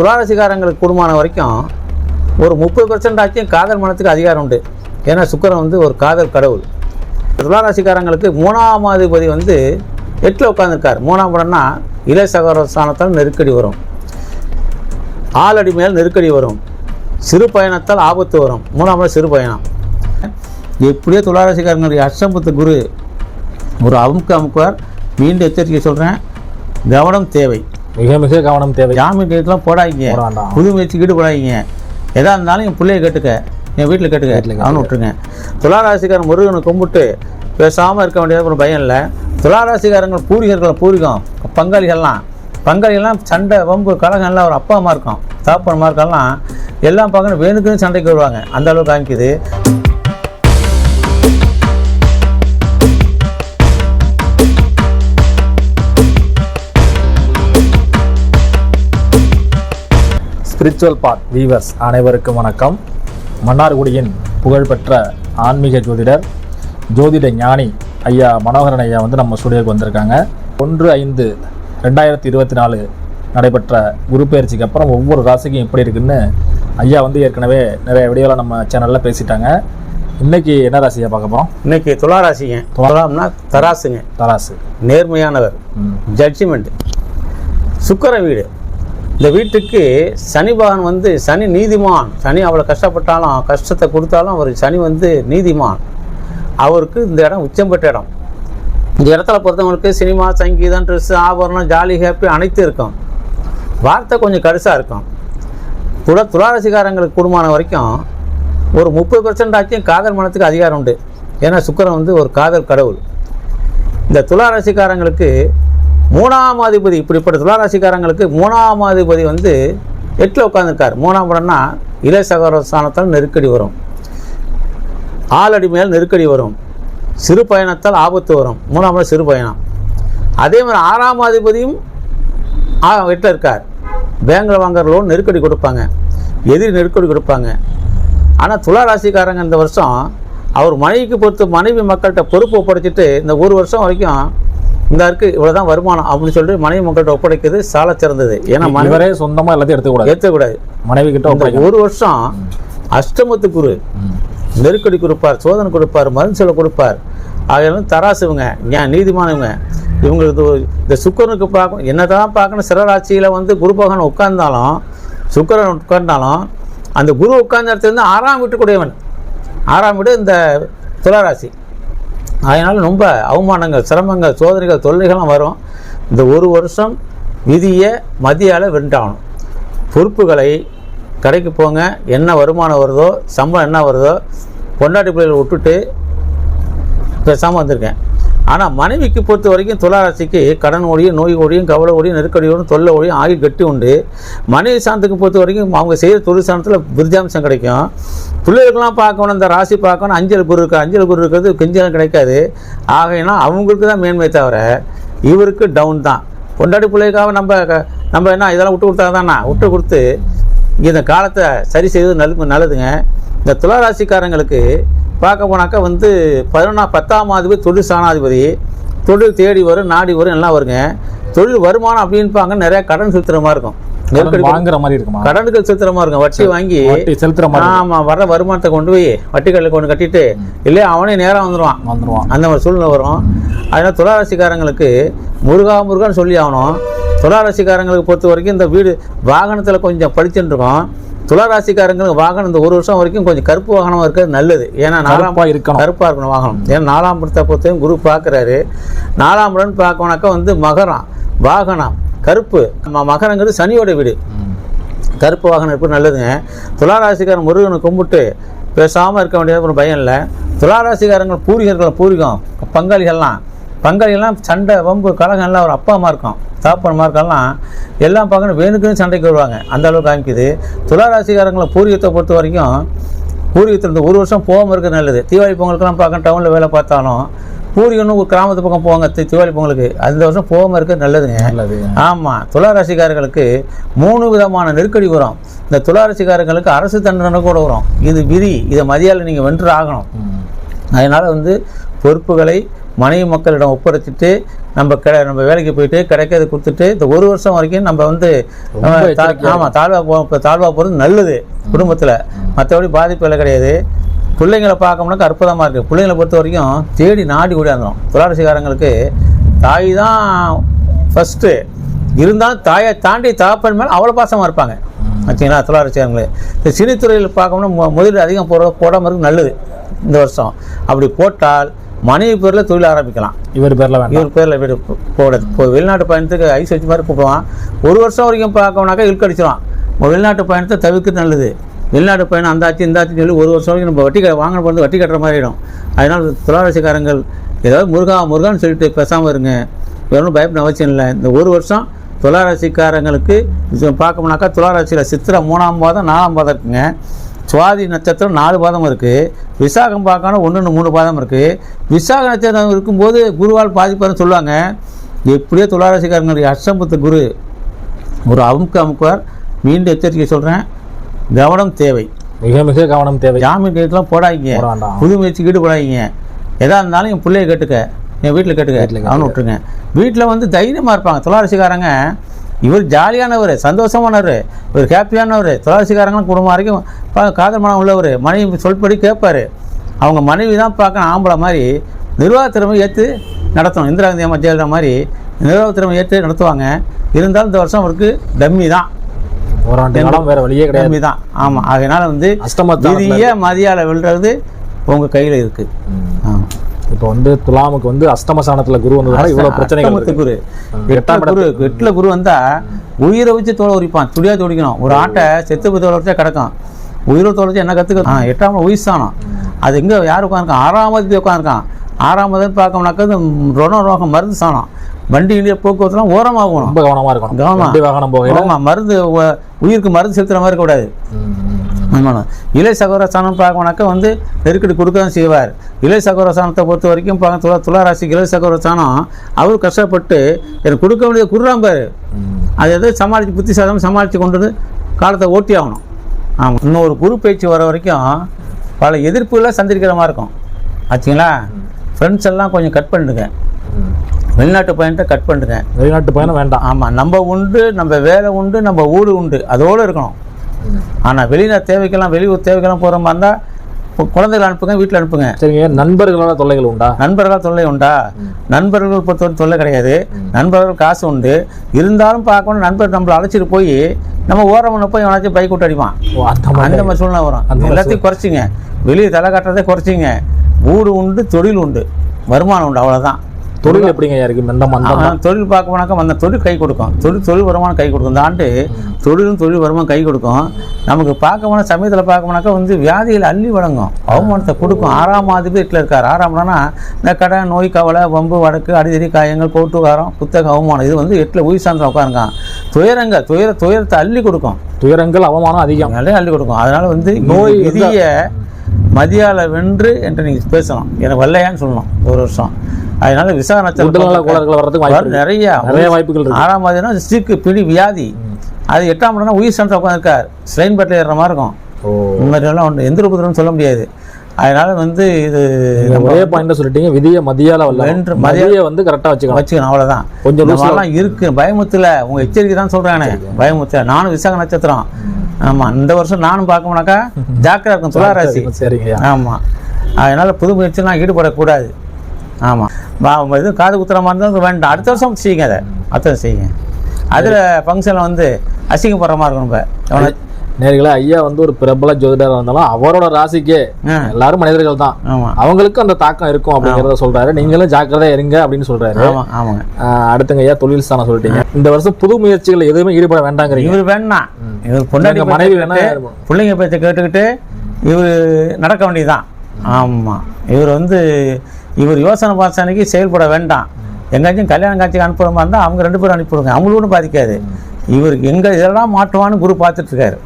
துளாராசிக்காரங்களுக்கு கூடுமான வரைக்கும் ஒரு 30% ஆச்சும் காதல் மனத்துக்கு அதிகாரம் உண்டு. ஏன்னா சுக்கிரன் வந்து ஒரு காதல் கடவுள். துளாராசிக்காரங்களுக்கு 3ஆம் அதிபதி வந்து 8ல் உட்காந்துருக்கார். 3ஆம் இடம்னா இளைய சகோதர ஸ்தானத்தால் நெருக்கடி வரும், ஆளடி மேல் நெருக்கடி வரும், சிறு பயணத்தால் ஆபத்து வரும். 3ஆம் இடம் சிறு பயணம். எப்படியோ துளாராசிக்காரங்களுடைய அஷ்டமத்து குரு ஒரு அமுக்குவார். மீண்டும் எச்சரிக்கை சொல்கிறேன், கவனம் தேவை, மிக மிக கவனம் தேவை. ஜாமீன் ரேட்லாம் போடாதீங்க, புது முயற்சிக்கு ஈடுபடாதீங்க. எதாக இருந்தாலும் என் பிள்ளைய கேட்டுக்க, என் வீட்டில் கேட்டுக்க, அவனு விட்டுருங்க. துளாராசிக்காரன் முருகனை கும்பிட்டு பேசாமல் இருக்க வேண்டியது ஒரு பயம் இல்லை. துளாராசிக்காரங்கள் பூர்வீகம் பங்காளிகள்லாம் சண்டை வம்பு கலகம் எல்லாம் ஒரு அப்பா அம்மா இருக்கும், தாப்பன் மார்க்கெல்லாம் எல்லாம் பார்க்கணும், வேணுக்குன்னு சண்டைக்கு வருவாங்க. அந்த அளவுக்கு காமிக்குது. ஸ்பிரிச்சுவல் பாத் வீவர்ஸ் அனைவருக்கும் வணக்கம். மன்னார்குடியின் புகழ்பெற்ற ஆன்மீக ஜோதிடர், ஜோதிட ஞானி ஐயா மனோகரன் ஐயா வந்து நம்ம ஸ்டுடியோக்கு வந்திருக்காங்க. 1/5/2024 நடைபெற்ற குரு பயிற்சிக்கு அப்புறம் ஒவ்வொரு ராசிக்கும் எப்படி இருக்குன்னு ஐயா வந்து ஏற்கனவே நிறைய வீடியோவில் நம்ம சேனலில் பேசிட்டாங்க. இன்னைக்கு என்ன ராசியை பார்க்க போகிறோம்? இன்னைக்கு துளாராசிங்க. துலாம்னா தராசுங்க. தராசு நேர்மையானவர், ஜட்ஜ்மெண்ட். சுக்கிர வீடு. இந்த வீட்டுக்கு சனி பகவான் வந்து சனி நீதிமான். சனி அவ்வளோ கஷ்டப்பட்டாலும் கஷ்டத்தை கொடுத்தாலும் அவர் சனி வந்து நீதிமான். அவருக்கு இந்த இடம் உச்சம் பெற்ற இடம். இந்த இடத்துல பொறுத்தவங்களுக்கு சினிமா, சங்கீதம், ட்ரெஸ்ஸு, ஆபரணம், ஜாலி, ஹாப்பி அனைத்தும் இருக்கும். வார்த்தை கொஞ்சம் கடுசாக இருக்கும். துளாராசிக்காரங்களுக்கு கூடுமான வரைக்கும் ஒரு 30% ஆச்சும் காதல் மனத்துக்கு அதிகாரம் உண்டு. ஏன்னா சுக்கிரன் வந்து ஒரு காதல் கடவுள். இந்த துளாராசிக்காரங்களுக்கு 3ஆம் அதிபதி, இப்படிப்பட்ட துளாராசிக்காரங்களுக்கு 3ஆம் அதிபதி வந்து 8ல் உட்காந்துருக்கார். 3ஆம் இடம்னா இளைய சகோதர ஸ்தானத்தால் நெருக்கடி வரும், ஆளடி மேல் நெருக்கடி வரும், சிறு பயணத்தால் ஆபத்து வரும். 3ஆம் இடம் சிறு பயணம். அதே மாதிரி 6ஆம் அதிபதியும் 8ல் இருக்கார். பேங்கில் வாங்குற லோன் நெருக்கடி கொடுப்பாங்க, எதிரி நெருக்கடி கொடுப்பாங்க. ஆனால் துளாராசிக்காரங்க இந்த வருஷம் அவர் மனைவிக்கு பொறுத்து மனைவி மக்கள்கிட்ட பொறுப்பு ஒப்படைச்சிட்டு இந்த ஒரு வருஷம் வரைக்கும் இந்த இருக்குது இவ்வளோதான் வருமானம் அப்படின்னு சொல்லிட்டு மனைவி மக்கள்கிட்ட ஒப்படைக்கிறது சால சிறந்தது. ஏன்னா மனைவரே சொந்தமாக எல்லாத்தையும் எடுத்துக்கூடாது. மனைவி கிட்ட ஒரு வருஷம் அஷ்டமத்து குரு நெருக்கடி கொடுப்பார், சோதனை கொடுப்பார், மருந்து சொல்ல கொடுப்பார். ஆகையாலும் தராசுவங்க, ஏன் நீதிமானவங்க. இவங்களுக்கு இந்த சுக்கிரனுக்கு பார்க்கணும், என்னதான் பார்க்கணும். சிறராட்சியில் வந்து குரு பகவான் உட்கார்ந்தாலும் சுக்கிரன் உட்கார்ந்தாலும் அந்த குரு உட்கார்ந்த இடத்துலேருந்து 6ஆம் வீட்டுக்குடையவன். 6ஆம் வீடு இந்த துளாராசி. அதனால் ரொம்ப அவமானங்கள், சிரமங்கள், சோதனைகள், தொல்லைகள்லாம் வரும். இந்த ஒரு வருஷம் விதியை மதியால் வென்றாகணும். பொறுப்புகளை கடைக்கு போங்க, என்ன வருமானம் வருதோ, சம்பளம் என்ன வருதோ, பொண்டாட்டி பிள்ளைகளை விட்டுட்டு பேசாமல் வந்திருக்கேன். ஆனால் மனைவிக்கு பொறுத்த வரைக்கும் துளாராசிக்கு கடன் ஓடியும், நோய் ஓடியும், கவலை ஓடியும், நெருக்கடி ஓடியும், தொல்லை ஓடியும், ஆயுள் கட்டி உண்டு. மனைவி சாணத்துக்கு பொறுத்த வரைக்கும் அவங்க செய்கிற தொழில் சாணத்தில் விருதாம்சம் கிடைக்கும். பிள்ளைகளுக்கெல்லாம் பார்க்கணும், இந்த ராசி பார்க்கணும். அஞ்சல் குரு இருக்கிறது கெஞ்சலும் கிடைக்காது. ஆகையினா அவங்களுக்கு தான் மேன்மை தவிர இவருக்கு டவுன் தான். பொண்டாட்டி பிள்ளைக்காக நம்ம என்ன இதெல்லாம் விட்டு கொடுத்தா தானே, விட்டு கொடுத்து இந்த காலத்தை சரி செய்வது நல்லதுங்க. இந்த துளாராசிக்காரங்களுக்கு பார்க்க போனாக்கா வந்து 10ஆம் அதிபதி தொழில் ஸ்தானாதிபதி. தொழில் தேடி வரும், நாடி வரும், எல்லாம் வருங்க. தொழில் வருமானம் அப்படின்னு பாங்க நிறைய கடன் செலுத்துற மாதிரி இருக்கும், நெருக்கடி வாங்குற மாதிரி இருக்கும், கடனுக்கு செலுத்துற மாதிரி இருக்கும், வட்டி வாங்கி செலுத்துற மாதிரி. ஆமாம், வர வருமானத்தை கொண்டு போய் வட்டிகளில் கொண்டு கட்டிட்டு இல்லையா அவனே நேராக வந்துடுவான். அந்த மாதிரி சூழ்நிலை வரும். அதனால் துளாராசிக்காரங்களுக்கு முருகான்னு சொல்லி ஆகணும். துளாராசிக்காரங்களுக்கு பொறுத்த வரைக்கும் இந்த வீடு வாகனத்தில் கொஞ்சம் படிச்சுட்டு இருக்கோம். துளாராசிக்காரங்களுக்கு வாகனம் இந்த ஒரு வருஷம் வரைக்கும் கொஞ்சம் கருப்பு வாகனமாக இருக்கிறது நல்லது. ஏன்னா கருப்பாக இருக்கணும் வாகனம். ஏன்னா 4ஆம் இடத்தை பொறுத்தையும் குரு பார்க்குறாரு. 4ஆம் இடம் பார்க்கணுனாக்கா வந்து மகரம், வாகனம் கருப்பு. மகரங்கிறது சனியோட வீடு. கருப்பு வாகனம் இருப்பது நல்லதுங்க. துளாராசிக்காரன் முருகனை கும்பிட்டு பேசாமல் இருக்க வேண்டியது ஒரு பயம் இல்லை. துளாராசிக்காரங்கள் பூர்வீகம் பங்காளிகள்லாம் சண்டை வம்பு கலகம் எல்லாம் ஒரு அப்பா அம்மா இருக்கும், தாப்பன் மார்க்கெல்லாம் எல்லாம் பார்க்கணும், வேணுக்குன்னு சண்டைக்கு வருவாங்க. அந்த அளவுக்கு காமிக்குது. துளாராசிக்காரங்களை பூர்வீகத்தை பொறுத்த வரைக்கும் பூர்வீகத்தில் இந்த ஒரு வருஷம் போகாமல் இருக்கிறது நல்லது. தீபாவளி பொங்கலுக்கெல்லாம் பார்க்க டவுனில் வேலை பார்த்தாலும் பூர்வீகம்னு ஒரு கிராமத்து பக்கம் போவாங்க தீபாவளி பொங்கலுக்கு. அந்த வருஷம் போகாமல் இருக்கிறது நல்லதுங்க. ஆமாம், துளாராசிக்காரர்களுக்கு 3 விதமான நெருக்கடி வரும். இந்த துளாராசிக்காரர்களுக்கு அரசு தண்டனை கூட வரும். இது விதி, இதை மதியால் நீங்கள் வென்று ஆகணும். அதனால் வந்து பொறுப்புகளை மனைவி மக்களிடம் ஒப்படைச்சிட்டு நம்ம வேலைக்கு போயிட்டு கிடைக்கிறத கொடுத்துட்டு இந்த ஒரு வருஷம் வரைக்கும் நம்ம வந்து தாழ்வா போகிறது நல்லது குடும்பத்தில். மற்றபடி பாதிப்பு இல்லை கிடையாது. பிள்ளைங்களை பார்க்கணும்னாக்க அற்புதமாக இருக்குது. பிள்ளைங்களை பொறுத்த வரைக்கும் தேடி நாடி ஓடியாந்துடும். துளாராசிக்காரங்களுக்கு தாய் தான் ஃபஸ்ட்டு, இருந்தாலும் தாயை தாண்டி தகப்பன் மேலே அவ்வளோ பாசமாக இருப்பாங்க. ஆச்சுங்களா? துளாராசிக்காரங்களே இந்த சினித்துறையில் பார்க்கணும்னா முதலீடு அதிகம் போடாமல் இருக்கு நல்லது இந்த வருஷம். அப்படி போட்டால் மனைவி பேரில் தொழில் ஆரம்பிக்கலாம். இவர் பேரில் வீடு போடாது. இப்போ வெளிநாட்டு பயணத்துக்கு ஐஸ் வச்சு மாதிரி கூப்பிடுவான். ஒரு வருஷம் வரைக்கும் பார்க்கணுனாக்கா இழுக்கடிச்சிடும். வெளிநாட்டு பயணத்தை தவிர்க்கிறது நல்லது. வெளிநாட்டு பயணம் அந்தாச்சு இந்தாச்சுன்னு சொல்லி ஒரு வருஷம் வரைக்கும் நம்ம வாங்கின போகிறது வட்டி கட்டுற மாதிரி ஆகிடும். அதனால் துளாராசிக்காரங்கள் ஏதாவது முருகான்னு சொல்லிட்டு பேசாமல் இருங்க. ஒன்றும் பயப்பட அவசியம் இல்லை. இந்த ஒரு வருஷம் துளாராசிக்காரங்களுக்கு பார்க்கணுனாக்கா துளாராசியில் சித்திரை 3ஆம் பாதம் 4ஆம் பாதம் இருக்குங்க. சுவாதி நட்சத்திரம் 4 பாதம் இருக்குது. விசாகம் பார்க்கணும் 1-3 பாதம் இருக்குது. விசாக நட்சத்திரம் இருக்கும்போது குருவால் பாதிப்பாருன்னு சொல்லுவாங்க. எப்படியோ துளாராசிக்காரங்களுடைய அஷ்டமத்து குரு ஒரு அமுக்குவார். மீண்டும் எச்சரிக்கை சொல்கிறேன், கவனம் தேவை, மிக மிக கவனம் தேவை. ஜாமீன் கையெழுத்துலாம் போடாதீங்க, புது முயற்சிக்கு ஈடுபடாதீங்க. எதா இருந்தாலும் என் பிள்ளைய கேட்டுக்க, என் வீட்டில் கேட்டுக்க, அவனு விட்டுருங்க. வீட்டில் வந்து தைரியமாக இருப்பாங்க துளாராசிக்காரங்க. இவர் ஜாலியானவர், சந்தோஷமானவர், இவர் ஹாப்பியானவர். துளாராசிக்காரங்களும் குடும்பம் வரைக்கும் காதல் மனம் உள்ளவர். மனைவி சொல்படி கேட்பார். அவங்க மனைவி தான் பார்க்க ஆம்பளை மாதிரி நிர்வாக திறமை ஏற்று நடத்தணும். இந்திரா காந்தி அம்மா ஜெயலலிதா மாதிரி நிர்வாக திறமை ஏற்று நடத்துவாங்க. இருந்தாலும் இந்த வருஷம் அவருக்கு டம்மி தான், வேறு வழியே கிடையாது, டம்மி தான். ஆமாம், அதனால் வந்து விதிய மதியால் விழுறது உங்கள் கையில் இருக்குது. இப்போ வந்து துலாமுக்கு வந்து அஷ்டமஸ்தானத்துல குரு வந்ததுனால இவ்வளவு பிரச்சனைகள். குரு 8ல் குரு வந்தா உயிரை வச்சு தோலை உரிப்பான். துடியா துடிக்கணும். ஒரு ஆட்டை செத்து போய் தோலை வச்சா கிடக்கும். உயிரை தோலை வச்சு என்ன கற்றுக்க? 8ஆம் உயிர் ஸ்தானம். அது எங்கே யார் உட்காந்துருக்கான்? 6ஆம் உட்காந்துருக்கான். 6ஆம் பார்க்கணும்னாக்கா ரோகம் மருந்து ஸ்தானம். வண்டியிலேயே போக்குவரத்துலாம் ஓரமாகணும். ரொம்ப கவனமாக இருக்கணும். கவனம் மருந்து உயிருக்கு மருந்து செலுத்துகிற மாதிரி இருக்கக்கூடாது. இளைய சகோதர ஸ்தானம் பார்க்கணுனாக்கா வந்து நெருக்கடி கொடுக்க தான் செய்வார். இளைய சகோதர ஸ்தானத்தை பொறுத்த வரைக்கும் துளாராசிக்கு இளைய சகோதர ஸ்தானம் அவர் கஷ்டப்பட்டு எனக்கு கொடுக்க வேண்டியது குடுறாம்பார். அது எதாவது சமாளித்து புத்திசாதம் சமாளித்து கொண்டு வந்து காலத்தை ஓட்டி ஆகணும். ஆமாம், இன்னொரு குரு பயிற்சி வர வரைக்கும் பல எதிர்ப்புகளை சந்திக்கிற மாதிரி இருக்கும். ஆச்சுங்களா? ஃப்ரெண்ட்ஸ் எல்லாம் கொஞ்சம் கட் பண்ணிடுங்க. வெளிநாட்டு பயணத்தை கட் பண்ணிடுங்க. வெளிநாட்டு பயணம் வேண்டாம். ஆமாம், நம்ம உண்டு, நம்ம வேலை உண்டு, நம்ம ஊடு உண்டு, அதோடு இருக்கணும். ஆனால் வெளிநாட்டு தேவைக்கெல்லாம் வெளியூர் தேவைக்கெல்லாம் போகிற மாதிரி இருந்தால் குழந்தைகளை அனுப்புங்க, வீட்டில் அனுப்புங்க. சரிங்க. நண்பர்களோட தொல்லைகள் உண்டா? நண்பர்களால் தொல்லை உண்டா? நண்பர்கள் பொறுத்தவரை தொல்லை கிடையாது. நண்பர்கள் காசு உண்டு. இருந்தாலும் பார்க்கணும், நண்பர் நம்மளை அழைச்சிட்டு போய் நம்ம ஓரமனை போய் எவனாச்சும் பைக் விட்டு அடிப்பான். அந்த மாதிரி சூழ்நிலை வரும். எல்லாத்தையும் குறைச்சிங்க. வெளியே தலை காட்டுறதே குறைச்சிங்க. ஊடு உண்டு, தொழில் உண்டு, வருமானம் உண்டு, அவ்வளோதான். தொழில் எப்படிங்க இருக்கு? தொழில் பார்க்க போனாக்கா அந்த தொழில் கை கொடுக்கும். தொழில் வருமானம் கை கொடுக்கும். இந்த ஆண்டு தொழில் வருமானம் கை கொடுக்கும். நமக்கு பார்க்க போனால் சமயத்தில் பார்க்க போனாக்கா வந்து வியாதிகள் அள்ளி வழங்கும், அவமானத்தை கொடுக்கும். 6ஆம் வீட்டில் இருக்கார். 6ஆம்னா இந்த கடை, நோய், கவலை, வம்பு, வடக்கு, அடிதடி, காயங்கள், போட்டுக்காரம், புத்தக, அவமானம். இது வந்து 8ல் உயிர் சார்ந்த உட்காருங்க. துயரத்தை அள்ளி கொடுக்கும். துயரங்கள் அவமானம் அதிகம் நிறைய அள்ளி கொடுக்கும். அதனால வந்து நோய் விதிய மதியால வென்று என்று நீங்கள் பேசலாம். எனக்கு வல்லையான்னு சொல்லணும் ஒரு வருஷம். அதனால விசாக நட்சத்திரம் நிறைய வாய்ப்புகள் இருக்கு. 6ஆம் பாதம்னா ஸ்டிக்கு பிடி வியாதி. அது 8ஆம் இடம்னா உயிர் சார்ந்த உட்காந்துருக்கார். ஸ்லைன் பட்டில் ஏறுற மாதிரி இருக்கும். இந்த மாதிரிலாம் ஒன்று எந்த ரூபத்திலும் சொல்ல முடியாது. அதனால வந்து இது ஒரே பாயிண்ட் சொல்லிட்டீங்க. விதியை மதியால வென்று மதியை வந்து கரெக்டாக வச்சுக்கணும். அவ்வளோதான். கொஞ்சம் இருக்கு. பயமுத்துல உங்க எச்சரிக்கை தான் சொல்றானே. பயமுத்துல நானும் விசாக நட்சத்திரம். ஆமாம், இந்த வருஷம் நானும் பார்க்கணும்னாக்கா ஜாக்கிரதை இருக்கும் துளாராசி. சரிங்க. ஆமாம், அதனால் புது முயற்சிலாம் ஈடுபடக்கூடாது. ஆமாம், இது காது குத்துற மாதிரி இருந்தால் வேண்டாம். அடுத்த வருஷம் செய்யுங்க. அடுத்த செய்யுங்க. அதில் ஃபங்க்ஷனில் வந்து அசிங்கப்படுற மாதிரி இருக்கணும். இப்போ நேர்களே, ஐயா வந்து ஒரு பிரபல ஜோதிடராக இருந்தாலும் அவரோட ராசிக்கே எல்லாரும் மனிதர்கள் தான். அவங்களுக்கும் அந்த தாக்கம் இருக்கும் அப்படிங்கிறத சொல்றாரு. நீங்களும் ஜாக்கிரதையா இருங்க அப்படின்னு சொல்றாரு. ஆமாங்க. அடுத்தங்க ஐயா தொழில் ஸ்தானம் சொல்லிட்டீங்க. இந்த வருஷம் புது முயற்சிகள் எதுவுமே ஈடுபட வேண்டாங்கிறீங்க. இவர் வேணா, இவர் பொண்டாட்டி மனைவி வேணா, பிள்ளைங்க பேச்சை கேட்டுக்கிட்டு இவர் நடக்க வேண்டியதுதான். ஆமாம், இவர் வந்து இவர் யோசனை பாசனைக்கு செயல்பட வேண்டாம். எங்காச்சும் கல்யாணம் காட்சிக்கு அனுப்புகிற மாதிரி இருந்தால் அவங்க 2 பேரும் அனுப்பிவிடுங்க. அவங்களோட பாதிக்காது. இவர் எங்கே இதெல்லாம் மாற்றுவான்னு குரு பார்த்துட்டு இருக்காரு.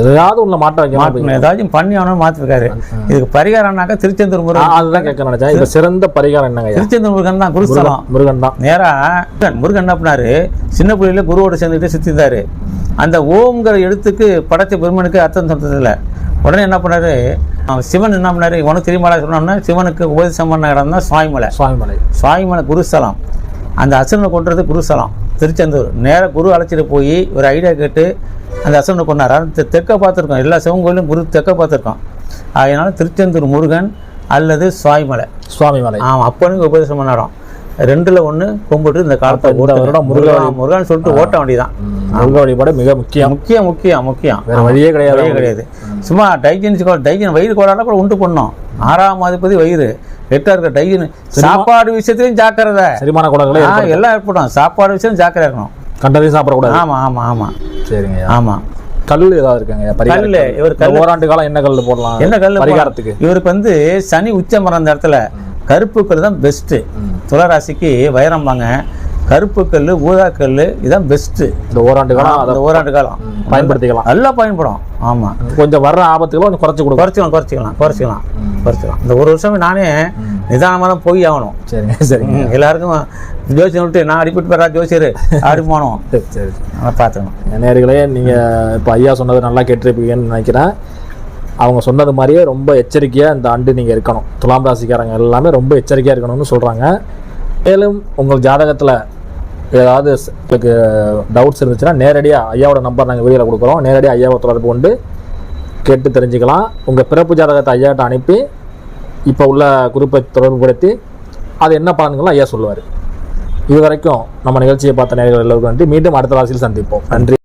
எதையாவது உள்ள மாற்றணும், ஏதாச்சும் பண்ணி அவனும் மாற்றிருக்காரு. இதுக்கு பரிகாரம்னாக்கா திருச்செந்தூர் முருகன். அதுதான் கேட்க நினைச்சேன். இது சிறந்த பரிகாரம் என்னங்க? திருச்செந்தூர் முருகன் தான். குருஸ்தலம் முருகன் தான். நேராக முருகன் என்ன பண்ணாரு, சின்ன பிள்ளையில குருவோட சேர்ந்துக்கிட்டு சுற்றிருந்தாரு. அந்த ஓம்ங்கிற எழுத்துக்கு படைச்ச பெருமனுக்கு அர்த்தம் சொல்றதில்ல. உடனே என்ன பண்ணாரு, சிவன் என்ன பண்ணாரு, உனக்கு தெரியுமாடா சொன்னோம்னா, சிவனுக்கு உபதேசம் பண்ண இடம் தான் சுவாமிமலை. சுவாமிமலை குருஸ்தலம். அந்த அசுரனை கொன்றது குருஸ்தலம் திருச்செந்தூர். நேராக குரு அழைச்சிட்டு போய் ஒரு ஐடியா கேட்டு அந்த அசுரனை கொண்டார். அது தெற்க பார்த்துருக்கோம், எல்லா சிவன் கோயிலும் குரு தெற்க பார்த்துருக்கோம். அதனால திருச்செந்தூர் முருகன் அல்லது சுவாமிமலை. ஆமாம், அப்பனுக்கு உபதேசம் பண்ண இடம். 2ல் 1 கும்பிட்டு இந்த காலத்தை முருகன் சொல்லிட்டு ஓட்ட வேண்டியதான். முருக வழிபாடு மிக முக்கியம். வேற வழியே கிடையாது. சும்மா டைஜன் வயிறு கோளாட கூட உண்டு பண்ணோம். 6ஆம் அதிபதி வயிறு, 8ஆ இருக்க டைஜன். சாப்பாடு விஷயத்தையும் ஜாக்கிரதை, செரிமான கோளாறுகளே எல்லாம் ஏற்படும். சாப்பாடு விஷயம் ஜாக்கிரதை இருக்கணும், கண்டதையும் சாப்பிடக்கூடாது. ஆமா. சரிங்க. ஆமா. கல் ஏதாவது இருக்காங்க? கல் இவர் ஓராண்டு காலம் என்ன கல் போடலாம்? என்ன கல் பரிகாரத்துக்கு? இவருக்கு சனி உச்சம் வர அந்த இடத்துல கருப்பு கல் தான் பெஸ்ட்டு. துளராசிக்கு வைரம் வாங்க, கருப்பு கல், ஊதா கல் இதுதான் பெஸ்ட்டு. இந்த ஓராண்டு காலம் பயன்படுத்திக்கலாம், நல்லா பயன்படும். ஆமாம், கொஞ்சம் வர்ற ஆபத்துகளும் கொஞ்சம் குறைச்சிக்கலாம். இந்த ஒரு வருஷமே நானே நிதானமாக தான் போய் ஆகணும். சரிங்க. எல்லாருக்கும் ஜோசியம் விட்டு நான் அடிப்பட்டு பெறா ஜோசியர் ஆடி போனோம். சரி, பார்த்துக்கணும். நேயர்களே, நீங்கள் இப்போ ஐயா சொன்னது நல்லா கேட்டிருப்பீங்கன்னு நினைக்கிறேன். அவங்க சொன்னது மாதிரியே ரொம்ப எச்சரிக்கையாக இந்த ஆண்டு நீங்கள் இருக்கணும். துலாம் ராசிக்காரங்க எல்லாமே ரொம்ப எச்சரிக்கையாக இருக்கணும்னு சொல்கிறாங்க. மேலும் உங்கள் ஜாதகத்தில் ஏதாவது உங்களுக்கு டவுட்ஸ் இருந்துச்சுன்னா நேரடியாக ஐயாவோட நம்பர் நாங்கள் வீடியோவில் கொடுக்குறோம். நேரடியாக ஐயாவை தொடர்பு கொண்டு கேட்டு தெரிஞ்சுக்கலாம். உங்கள் பிறப்பு ஜாதகத்தை ஐயாட்ட அனுப்பி இப்போ உள்ள குறிப்பை தொடர்புபடுத்தி அது என்ன பலன்களும் ஐயா சொல்லுவார். இது வரைக்கும் நம்ம நிகழ்ச்சியை பார்த்த நேயர்கள் எல்லோருக்கும் நன்றி. மீண்டும் அடுத்த ராசியில் சந்திப்போம். நன்றி.